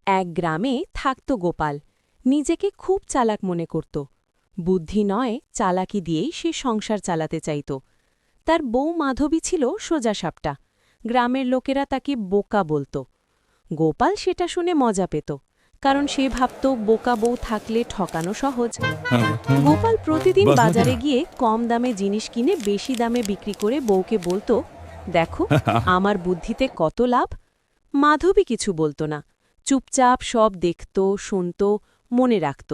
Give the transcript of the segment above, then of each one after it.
এক গ্রামে থাকত গোপাল। নিজেকে খুব চালাক মনে করত। বুদ্ধি নয়, চালাকি দিয়েই সে সংসার চালাতে চাইত। তার বউ মাধবী ছিল সোজাসাপটা। গ্রামের লোকেরা তাকে বোকা বলত। গোপাল সেটা শুনে মজা পেত, কারণ সে ভাবত বোকা বউ থাকলে ঠকানো সহজ। গোপাল প্রতিদিন বাজারে গিয়ে কম দামে জিনিস কিনে বেশি দামে বিক্রি করে বউকে বলতো, দেখো আমার বুদ্ধিতে কত লাভ। মাধবী কিছু বলতো না, চুপচাপ সব দেখত, শুনত, মনে রাখত।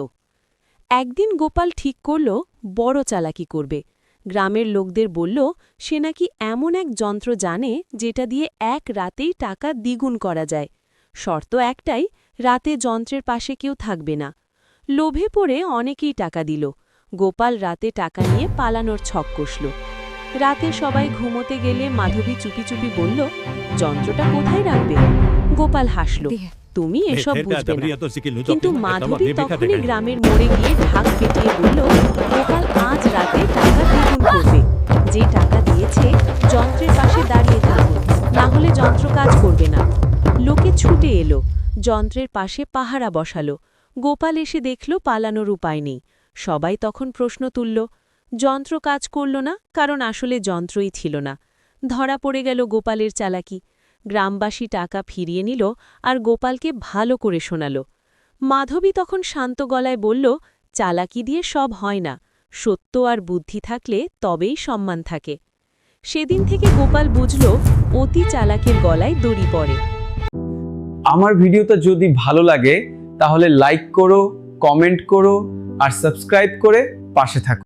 একদিন গোপাল ঠিক করল বড় চালাকি করবে। গ্রামের লোকদের বলল সে নাকি এমন এক যন্ত্র জানে যেটা দিয়ে এক রাতেই টাকা দ্বিগুণ করা যায়। শর্ত একটাই, রাতে যন্ত্রের পাশে কেউ থাকবে না। লোভে পড়ে অনেকেই টাকা দিল। গোপাল রাতে টাকা নিয়ে পালানোর ছক কষল। রাতে সবাই ঘুমোতে গেলে মাধবী চুপি চুপি বলল, যন্ত্রটা কোথায় রাখবে? গোপাল হাসল, তুমি এসব বুঝবে না। কিন্তু মাধবী তখনই গ্রামের মোড়ে গিয়ে ঢাক পেটিয়ে বলল, গোপাল আজ রাতে টাকা দ্বিগুণ করবে। যে টাকা দিয়েছে যন্ত্রের পাশে দাঁড়িয়ে থাকুন, না হলে যন্ত্র কাজ করবে না। লোকে ছুটে এলো, যন্ত্রের পাশে পাহারা বসালো। গোপাল এসে দেখল পালানোর উপায় নেই। সবাই তখন প্রশ্ন তুলল, যন্ত্র কাজ করল না, কারণ আসলে যন্ত্রই ছিল না। ধরা পড়ে গেল গোপালের চালাকি। গ্রামবাসী টাকা ফিরিয়ে নিল আর গোপালকে ভালো করে শোনাল। মাধবী তখন শান্ত গলায় বলল, চালাকি দিয়ে সব হয় না, সত্য আর বুদ্ধি থাকলে তবেই সম্মান থাকে। সেদিন থেকে গোপাল বুঝল, অতি চালাকের গলায় দড়ি পড়ে। আমার ভিডিওটা যদি ভালো লাগে তাহলে লাইক করো, কমেন্ট করো আর সাবস্ক্রাইব করে পাশে থাকো।